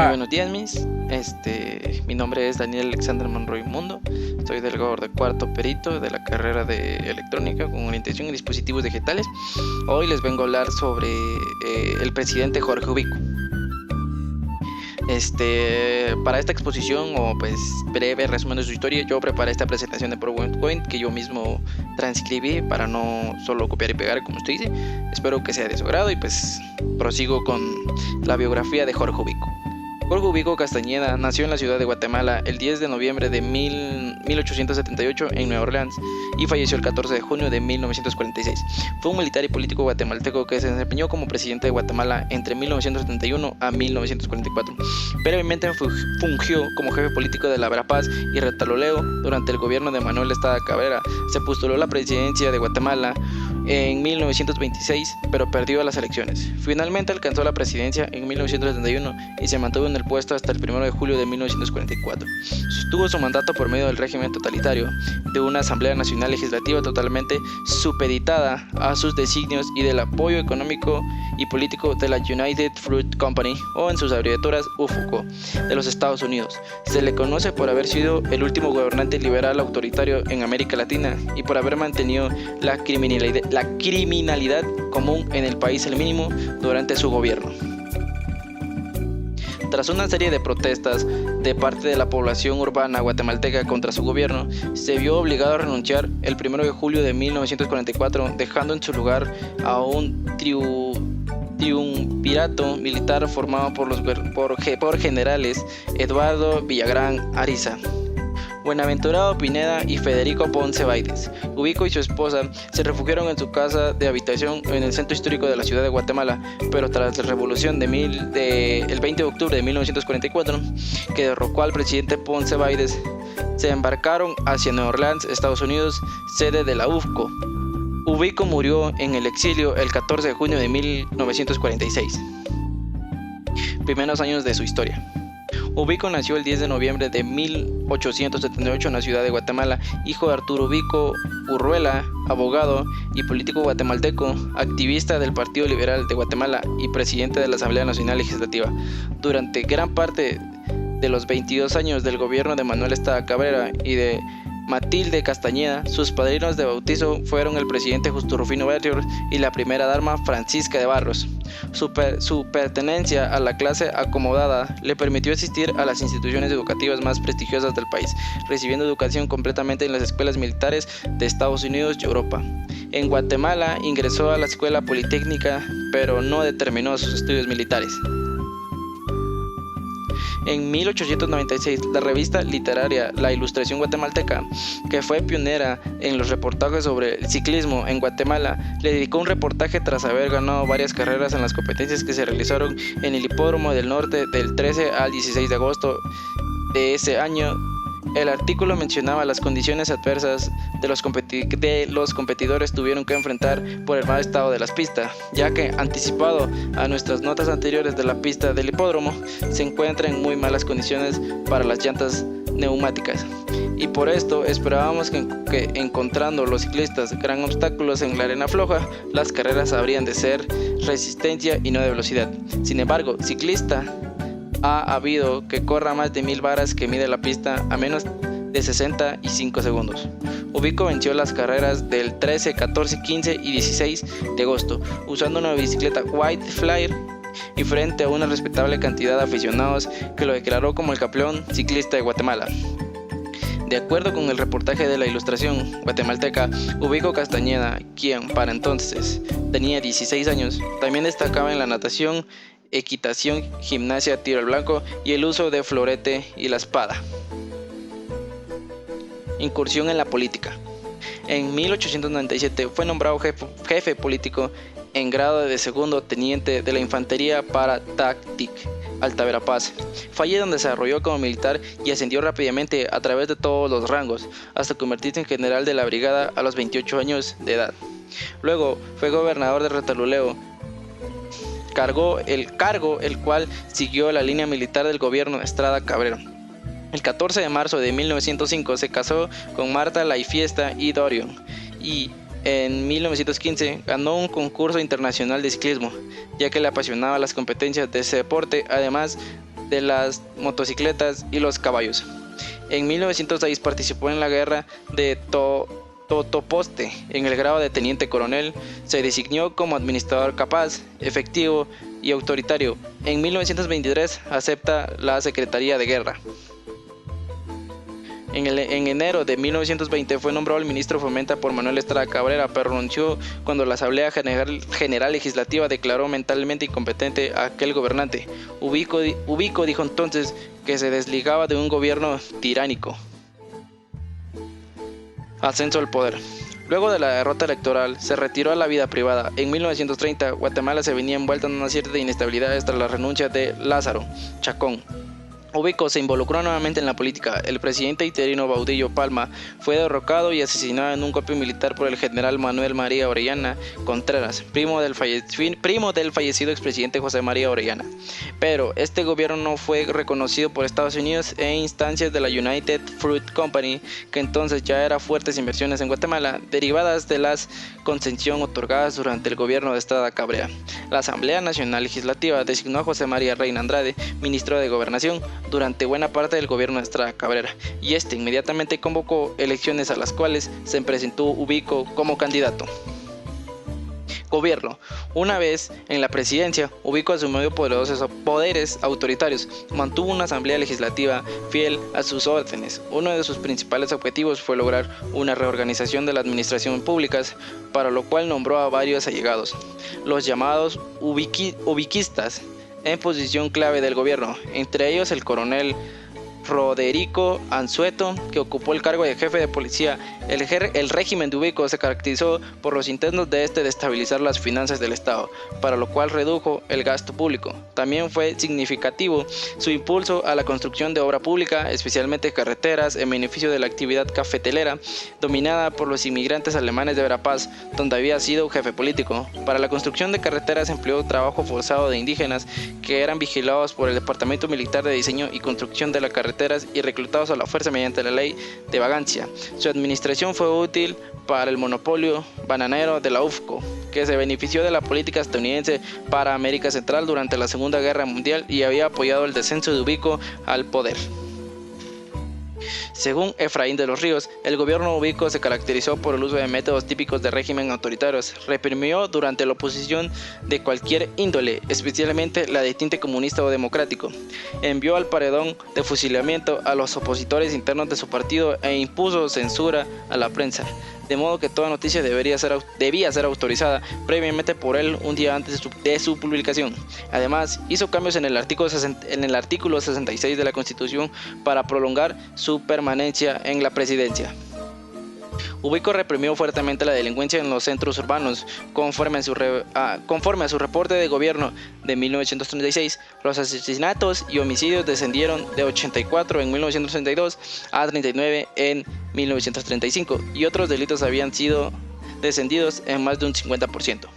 Buenos días, mi nombre es Daniel Alexander Monroy Mundo. Soy delegado de cuarto perito de la carrera de electrónica con orientación en dispositivos digitales. Hoy les vengo a hablar sobre el presidente Jorge Ubico. Para esta exposición o pues breve resumen de su historia, yo preparé esta presentación de PowerPoint que yo mismo transcribí para no solo copiar y pegar como usted dice. Espero que sea de su agrado y pues prosigo con la biografía de Jorge Ubico. Jorge Ubico Castañeda nació en la ciudad de Guatemala el 10 de noviembre de 1878 en Nueva Orleans y falleció el 14 de junio de 1946. Fue un militar y político guatemalteco que se desempeñó como presidente de Guatemala entre 1971 a 1944. Previamente fungió como jefe político de la Verapaz y Retaloleo durante el gobierno de Manuel Estrada Cabrera. Se postuló a la presidencia de Guatemala en 1926, pero perdió las elecciones. Finalmente alcanzó la presidencia en 1971 y se mantuvo en el puesto hasta el 1 de julio de 1944. Sostuvo su mandato por medio del régimen totalitario de una Asamblea Nacional Legislativa totalmente supeditada a sus designios y del apoyo económico y político de la United Fruit Company, o en sus abreviaturas UFCO, de los Estados Unidos. Se le conoce por haber sido el último gobernante liberal autoritario en América Latina y por haber mantenido la criminalidad común en el país al mínimo durante su gobierno. Tras una serie de protestas de parte de la población urbana guatemalteca contra su gobierno, se vio obligado a renunciar el 1 de julio de 1944, dejando en su lugar a un triunvirato militar formado por generales Eduardo Villagrán Ariza, Buenaventurado Pineda y Federico Ponce Baides. Ubico y su esposa se refugiaron en su casa de habitación en el centro histórico de la ciudad de Guatemala, pero tras la revolución el 20 de octubre de 1944, que derrocó al presidente Ponce Baides, se embarcaron hacia Nueva Orleans, Estados Unidos, sede de la UFCO. Ubico murió en el exilio el 14 de junio de 1946. Primeros años de su historia. Ubico nació el 10 de noviembre de 1878 en la ciudad de Guatemala, hijo de Arturo Ubico Urruela, abogado y político guatemalteco, activista del Partido Liberal de Guatemala y presidente de la Asamblea Nacional Legislativa. Durante gran parte de los 22 años del gobierno de Manuel Estrada Cabrera y de Matilde Castañeda, sus padrinos de bautizo fueron el presidente Justo Rufino Berrios y la primera dama Francisca de Barros. Su pertenencia a la clase acomodada le permitió asistir a las instituciones educativas más prestigiosas del país, recibiendo educación completamente en las escuelas militares de Estados Unidos y Europa. En Guatemala ingresó a la Escuela Politécnica, pero no terminó sus estudios militares. En 1896, la revista literaria La Ilustración Guatemalteca, que fue pionera en los reportajes sobre el ciclismo en Guatemala, le dedicó un reportaje tras haber ganado varias carreras en las competencias que se realizaron en el Hipódromo del Norte del 13 al 16 de agosto de ese año. El artículo mencionaba las condiciones adversas de los competidores tuvieron que enfrentar por el mal estado de las pistas, ya que, anticipado a nuestras notas anteriores de la pista del hipódromo, se encuentra en muy malas condiciones para las llantas neumáticas. Y por esto esperábamos que encontrando los ciclistas gran obstáculos en la arena floja, las carreras habrían de ser resistencia y no de velocidad. Sin embargo, ciclista ha habido que corra más de 1000 varas que mide la pista a menos de 65 segundos. Ubico venció las carreras del 13, 14, 15 y 16 de agosto usando una bicicleta White Flyer y frente a una respetable cantidad de aficionados que lo declaró como el campeón ciclista de Guatemala. De acuerdo con el reportaje de La Ilustración Guatemalteca, Ubico Castañeda, quien para entonces tenía 16 años, también destacaba en la natación, equitación, gimnasia, tiro al blanco y el uso de florete y la espada. Incursión en la política. En 1897 fue nombrado jefe político en grado de segundo teniente de la infantería para Táctic Alta Verapaz. Fue allí donde se desarrolló como militar y ascendió rápidamente a través de todos los rangos, hasta convertirse en general de la brigada a los 28 años de edad. Luego fue gobernador de Retaloleo, cargo el cual siguió la línea militar del gobierno de Estrada Cabrera. El 14 de marzo de 1905 se casó con Marta Laifiesta y Dorion y En 1915 ganó un concurso internacional de ciclismo, ya que le apasionaban las competencias de ese deporte, además de las motocicletas y los caballos. En 1906 participó en la guerra de Totoposte en el grado de teniente coronel. Se designó como administrador capaz, efectivo y autoritario. En 1923 acepta la Secretaría de Guerra. En enero de 1920 fue nombrado el ministro de Fomento por Manuel Estrada Cabrera, pero renunció cuando la Asamblea General Legislativa declaró mentalmente incompetente a aquel gobernante. Ubico dijo entonces que se desligaba de un gobierno tiránico. Ascenso al poder. Luego de la derrota electoral, se retiró a la vida privada. En 1930, Guatemala se venía envuelta en una cierta inestabilidad tras la renuncia de Lázaro Chacón. Ubico se involucró nuevamente en la política. El presidente interino Baudillo Palma fue derrocado y asesinado en un golpe militar por el general Manuel María Orellana Contreras, primo del fallecido expresidente José María Orellana. Pero este gobierno no fue reconocido por Estados Unidos e instancias de la United Fruit Company, que entonces ya era fuertes inversiones en Guatemala, derivadas de las concesiones otorgadas durante el gobierno de Estrada Cabrera. La Asamblea Nacional Legislativa designó a José María Reina Andrade, ministro de Gobernación, durante buena parte del gobierno de Estrada Cabrera, y este inmediatamente convocó elecciones a las cuales se presentó Ubico como candidato. Gobierno. Una vez en la presidencia, Ubico asumió poderosos poderes autoritarios, mantuvo una asamblea legislativa fiel a sus órdenes. Uno de sus principales objetivos fue lograr una reorganización de la administración pública, para lo cual nombró a varios allegados, los llamados ubiquistas, en posición clave del gobierno, entre ellos el coronel Roderico Anzueto, que ocupó el cargo de jefe de policía. El régimen de Ubico se caracterizó por los intentos de estabilizar las finanzas del Estado, para lo cual redujo el gasto público. También fue significativo su impulso a la construcción de obra pública, especialmente carreteras, en beneficio de la actividad cafetalera, dominada por los inmigrantes alemanes de Verapaz, donde había sido jefe político. Para la construcción de carreteras empleó trabajo forzado de indígenas que eran vigilados por el Departamento Militar de Diseño y Construcción de la Carretera y reclutados a la fuerza mediante la ley de vagancia. Su administración fue útil para el monopolio bananero de la UFCO, que se benefició de la política estadounidense para América Central durante la Segunda Guerra Mundial y había apoyado el descenso de Ubico al poder. Según Efraín de los Ríos, el gobierno Ubico se caracterizó por el uso de métodos típicos de régimen autoritarios. Reprimió durante la oposición de cualquier índole, especialmente la de tinte comunista o democrático. Envió al paredón de fusilamiento a los opositores internos de su partido e impuso censura a la prensa, de modo que toda noticia debía ser autorizada previamente por él un día antes de su publicación. Además, hizo cambios en el artículo 66 de la Constitución para prolongar su permanencia en la presidencia. Ubico reprimió fuertemente la delincuencia en los centros urbanos. Conforme a su reporte de gobierno de 1936, los asesinatos y homicidios descendieron de 84 en 1932 a 39 en 1935, y otros delitos habían sido descendidos en más de un 50%.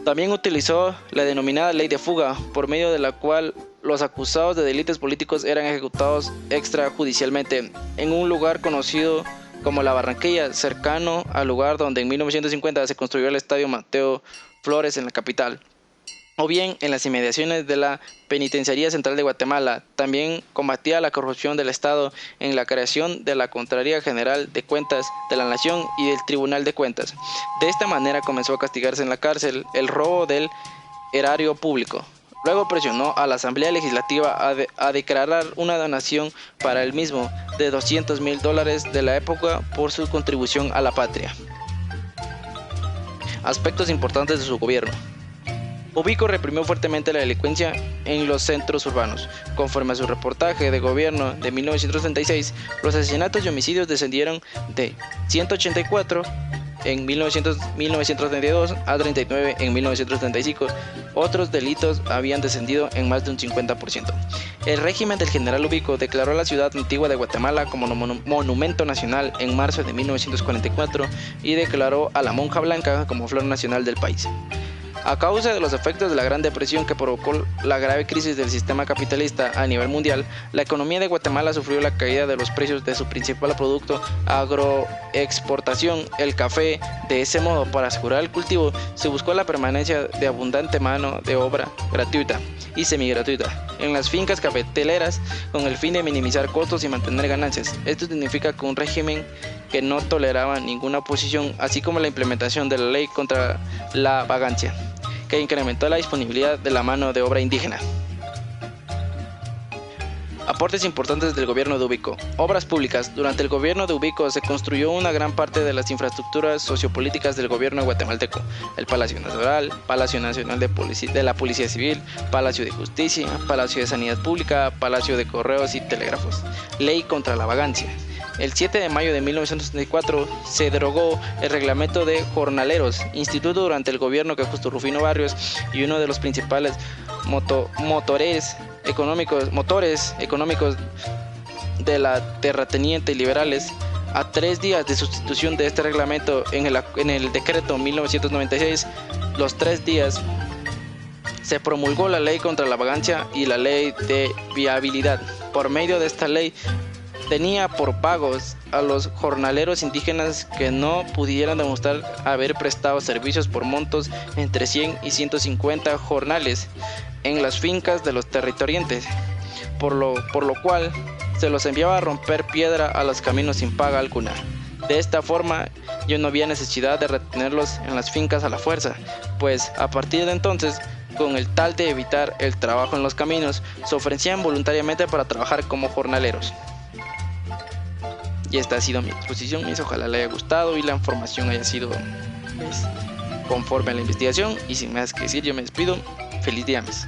También utilizó la denominada ley de fuga, por medio de la cual los acusados de delitos políticos eran ejecutados extrajudicialmente en un lugar conocido como La Barranquilla, cercano al lugar donde en 1950 se construyó el Estadio Mateo Flores en la capital, o bien en las inmediaciones de la Penitenciaría Central de Guatemala. También combatía la corrupción del Estado en la creación de la Contraloría General de Cuentas de la Nación y del Tribunal de Cuentas. De esta manera comenzó a castigarse en la cárcel el robo del erario público. Luego presionó a la Asamblea Legislativa a declarar una donación para él mismo de $200,000 de la época por su contribución a la patria. Aspectos importantes de su gobierno. Ubico reprimió fuertemente la delincuencia en los centros urbanos. Conforme a su reportaje de gobierno de 1936, los asesinatos y homicidios descendieron de 184 en 1932 a 39 en 1935. Otros delitos habían descendido en más de un 50%. El régimen del general Ubico declaró la ciudad antigua de Guatemala como monumento nacional en marzo de 1944 y declaró a la monja blanca como flor nacional del país. A causa de los efectos de la Gran Depresión que provocó la grave crisis del sistema capitalista a nivel mundial, la economía de Guatemala sufrió la caída de los precios de su principal producto agroexportación, el café. De ese modo, para asegurar el cultivo, se buscó la permanencia de abundante mano de obra gratuita y semigratuita en las fincas cafeteleras con el fin de minimizar costos y mantener ganancias. Esto significa que un régimen que no toleraba ninguna oposición, así como la implementación de la ley contra la vagancia, que incrementó la disponibilidad de la mano de obra indígena. Aportes importantes del gobierno de Ubico. Obras públicas. Durante el gobierno de Ubico se construyó una gran parte de las infraestructuras sociopolíticas del gobierno guatemalteco: el Palacio Nacional, Palacio Nacional de la Policía Civil, Palacio de Justicia, Palacio de Sanidad Pública, Palacio de Correos y Telégrafos. Ley contra la vagancia. El 7 de mayo de 1964 se derogó el reglamento de jornaleros, instituido durante el gobierno de Justo Rufino Barrios y uno de los principales motores económicos de la terrateniente liberales. A 3 días de sustitución de este reglamento en el decreto 1996, los 3 días, se promulgó la ley contra la vagancia y la ley de viabilidad. Por medio de esta ley, tenía por pagos a los jornaleros indígenas que no pudieran demostrar haber prestado servicios por montos entre 100 y 150 jornales en las fincas de los territoriantes, por lo cual se los enviaba a romper piedra a los caminos sin paga alguna. De esta forma, ya no había necesidad de retenerlos en las fincas a la fuerza, pues a partir de entonces, con el tal de evitar el trabajo en los caminos, se ofrecían voluntariamente para trabajar como jornaleros. Y esta ha sido mi exposición, ojalá le haya gustado y la información haya sido conforme a la investigación. Y sin más que decir, yo me despido. Feliz día, mis.